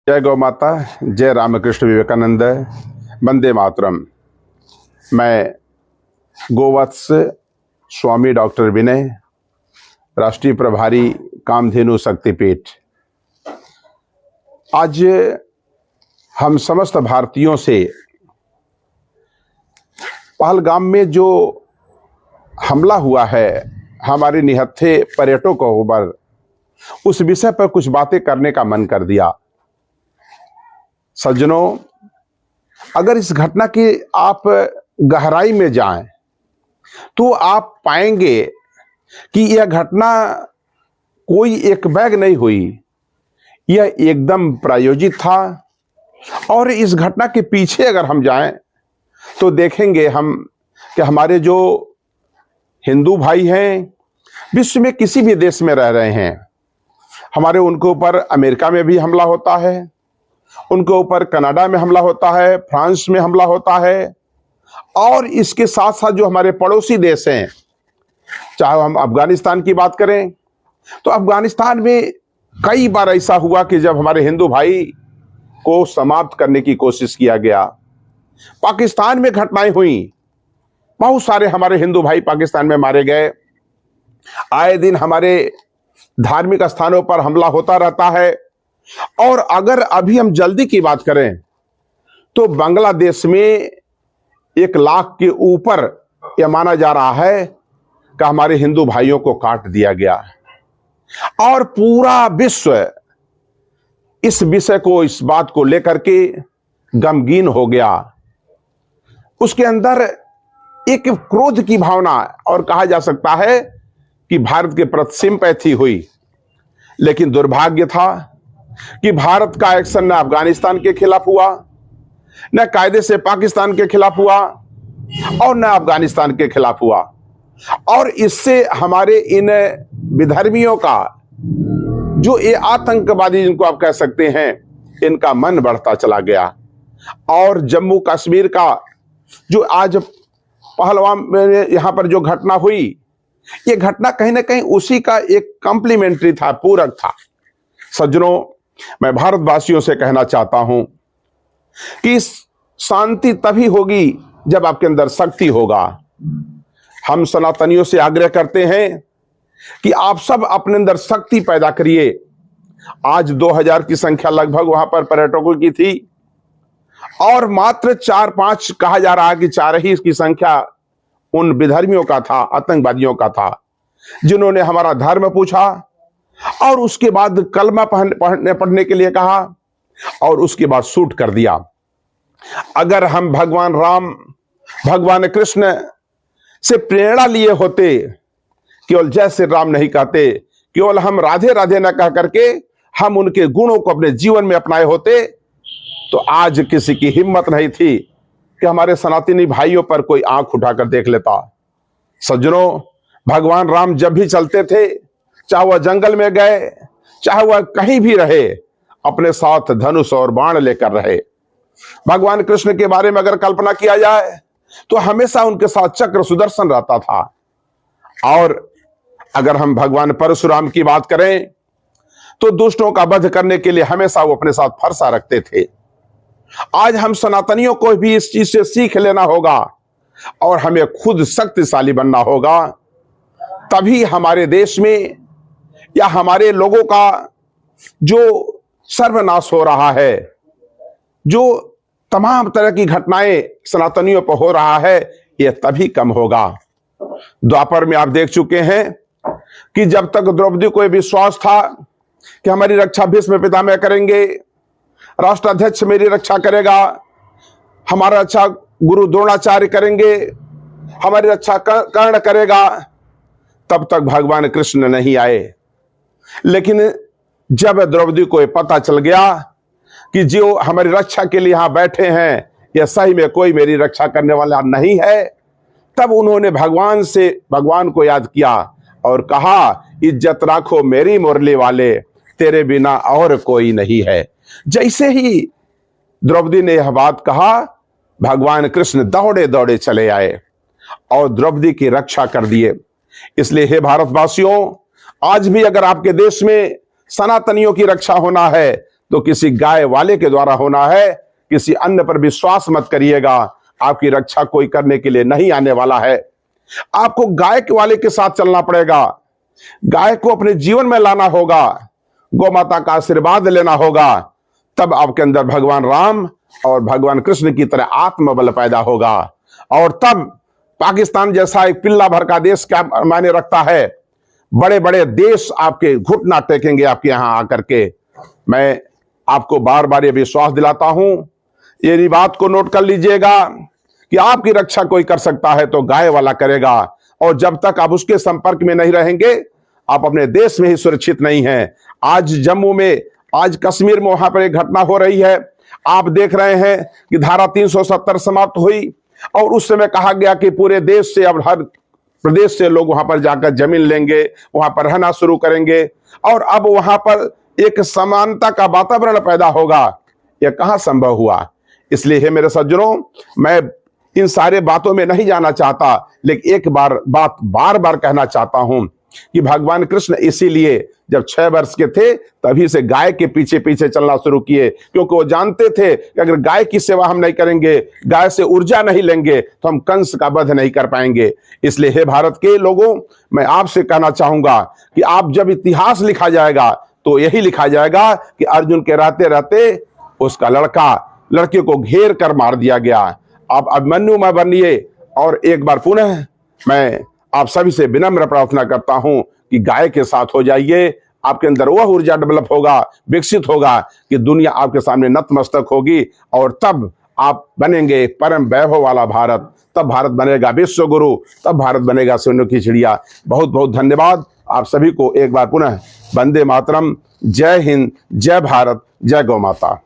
जय गौ माता, जय रामकृष्ण विवेकानंद, वंदे मातरम। मैं गोवत्स स्वामी डॉक्टर विनय, राष्ट्रीय प्रभारी कामधेनु शक्तिपीठ। आज हम समस्त भारतीयों से पहलगाम में जो हमला हुआ है हमारे निहत्थे पर्यटकों पर, उस विषय पर कुछ बातें करने का मन कर दिया। सज्जनों, अगर इस घटना की आप गहराई में जाएं तो आप पाएंगे कि यह घटना कोई एक बैग नहीं हुई, यह एकदम प्रायोजित था। और इस घटना के पीछे अगर हम जाएं तो देखेंगे हम कि हमारे जो हिंदू भाई हैं, विश्व में किसी भी देश में रह रहे हैं, हमारे उनके ऊपर अमेरिका में भी हमला होता है, उनके ऊपर कनाडा में हमला होता है, फ्रांस में हमला होता है, और इसके साथ साथ जो हमारे पड़ोसी देश हैं, चाहे हम अफगानिस्तान की बात करें तो अफगानिस्तान में कई बार ऐसा हुआ कि जब हमारे हिंदू भाई को समाप्त करने की कोशिश किया गया। पाकिस्तान में घटनाएं हुई, बहुत सारे हमारे हिंदू भाई पाकिस्तान में मारे गए। आए दिन हमारे धार्मिक स्थानों पर हमला होता रहता है। और अगर अभी हम जल्दी की बात करें तो बांग्लादेश में 1 लाख के ऊपर यह माना जा रहा है कि हमारे हिंदू भाइयों को काट दिया गया। और पूरा विश्व इस विषय को, इस बात को लेकर के गमगीन हो गया। उसके अंदर एक क्रोध की भावना, और कहा जा सकता है कि भारत के प्रति सिंपैथी हुई। लेकिन दुर्भाग्य था कि भारत का एक्शन न अफगानिस्तान के खिलाफ हुआ, न कायदे से पाकिस्तान के खिलाफ हुआ, और न अफगानिस्तान के खिलाफ हुआ। और इससे हमारे इन विधर्मियों का, जो ये आतंकवादी जिनको आप कह सकते हैं, इनका मन बढ़ता चला गया। और जम्मू कश्मीर का जो आज पहलगाम में यहां पर जो घटना हुई, ये घटना कहीं ना कहीं उसी का एक कॉम्प्लीमेंट्री था, पूरक था। सज्जनों, मैं भारतवासियों से कहना चाहता हूं कि शांति तभी होगी जब आपके अंदर शक्ति होगा। हम सनातनियों से आग्रह करते हैं कि आप सब अपने अंदर शक्ति पैदा करिए। आज 2000 की संख्या लगभग वहां पर पर्यटकों की थी, और मात्र 4-5 कहा जा रहा है कि 4 ही इसकी संख्या उन विधर्मियों का था, आतंकवादियों का था, जिन्होंने हमारा धर्म पूछा और उसके बाद कलमा पढ़ने के लिए कहा, और उसके बाद शूट कर दिया। अगर हम भगवान राम, भगवान कृष्ण से प्रेरणा लिए होते, केवल जय श्री राम नहीं कहते, केवल हम राधे राधे न कह करके हम उनके गुणों को अपने जीवन में अपनाए होते, तो आज किसी की हिम्मत नहीं थी कि हमारे सनातनी भाइयों पर कोई आंख उठाकर देख लेता। सज्जनों, भगवान राम जब भी चलते थे, चाहे वह जंगल में गए, चाहे वह कहीं भी रहे, अपने साथ धनुष और बाण लेकर रहे। भगवान कृष्ण के बारे में अगर कल्पना किया जाए तो हमेशा उनके साथ चक्र सुदर्शन रहता था। और अगर हम भगवान परशुराम की बात करें तो दुष्टों का वध करने के लिए हमेशा वो अपने साथ फरसा रखते थे। आज हम सनातनियों को भी इस चीज से सीख लेना होगा और हमें खुद शक्तिशाली बनना होगा। तभी हमारे देश में या हमारे लोगों का जो सर्वनाश हो रहा है, जो तमाम तरह की घटनाएं सनातनियों पर हो रहा है, यह तभी कम होगा। द्वापर में आप देख चुके हैं कि जब तक द्रौपदी को विश्वास था कि हमारी रक्षा भीष्म पितामह करेंगे, राष्ट्राध्यक्ष मेरी रक्षा करेगा, हमारा रक्षा गुरु द्रोणाचार्य करेंगे, हमारी रक्षा कर्ण करेगा, तब तक भगवान कृष्ण नहीं आए। लेकिन जब द्रौपदी को पता चल गया कि जो हमारी रक्षा के लिए यहां बैठे हैं, यह सही में कोई मेरी रक्षा करने वाला नहीं है, तब उन्होंने भगवान को याद किया और कहा, इज्जत राखो मेरी मुरली वाले, तेरे बिना और कोई नहीं है। जैसे ही द्रौपदी ने यह बात कहा, भगवान कृष्ण दौड़े दौड़े चले आए और द्रौपदी की रक्षा कर दिए। इसलिए हे भारतवासियों, आज भी अगर आपके देश में सनातनियों की रक्षा होना है तो किसी गाय वाले के द्वारा होना है। किसी अन्य पर विश्वास मत करिएगा, आपकी रक्षा कोई करने के लिए नहीं आने वाला है। आपको गाय के वाले के साथ चलना पड़ेगा, गाय को अपने जीवन में लाना होगा, गौ माता का आशीर्वाद लेना होगा, तब आपके अंदर भगवान राम और भगवान कृष्ण की तरह आत्मबल पैदा होगा। और तब पाकिस्तान जैसा एक पिल्ला भर का देश क्या मायने रखता है, बड़े बड़े देश आपके घुटना टेकेंगे आपके यहां आकर के। मैं आपको बार बार ये विश्वास दिलाता हूं, ये बात को नोट कर लीजिएगा कि आपकी रक्षा कोई कर सकता है तो गाय वाला करेगा, और जब तक आप उसके संपर्क में नहीं रहेंगे आप अपने देश में ही सुरक्षित नहीं हैं। आज जम्मू में, आज कश्मीर में वहां पर एक घटना हो रही है, आप देख रहे हैं कि धारा 370 समाप्त हुई और उस समय कहा गया कि पूरे देश से, अब हर प्रदेश से लोग वहां पर जाकर जमीन लेंगे, वहां पर रहना शुरू करेंगे और अब वहां पर एक समानता का वातावरण पैदा होगा। यह कहां संभव हुआ? इसलिए हे मेरे सज्जनों, मैं इन सारे बातों में नहीं जाना चाहता, लेकिन एक बार बात बार बार कहना चाहता हूं कि भगवान कृष्ण इसीलिए जब 6 वर्ष के थे तभी से गाय के पीछे पीछे चलना शुरू किए, क्योंकि वो जानते थे कि अगर गाय की सेवा हम नहीं करेंगे, गाय से ऊर्जा नहीं लेंगे तो हम कंस का वध नहीं कर पाएंगे। इसलिए हे भारत के लोगों, मैं आपसे कहना चाहूंगा कि आप जब इतिहास लिखा जाएगा तो यही लिखा जाएगा कि अर्जुन के रहते रहते उसका लड़के को घेर कर मार दिया गया। आप अभिमन्यु में बनिए। और एक बार पुनः मैं आप सभी से विनम्र प्रार्थना करता हूं कि गाय के साथ हो जाइए, आपके अंदर वह ऊर्जा डेवलप होगा, विकसित होगा कि दुनिया आपके सामने नतमस्तक होगी, और तब आप बनेंगे परम वैभव वाला भारत। तब भारत बनेगा विश्व गुरु, तब भारत बनेगा सोने की चिड़िया। बहुत बहुत धन्यवाद आप सभी को। एक बार पुनः वंदे मातरम। जय हिंद, जय भारत, जय गौ माता।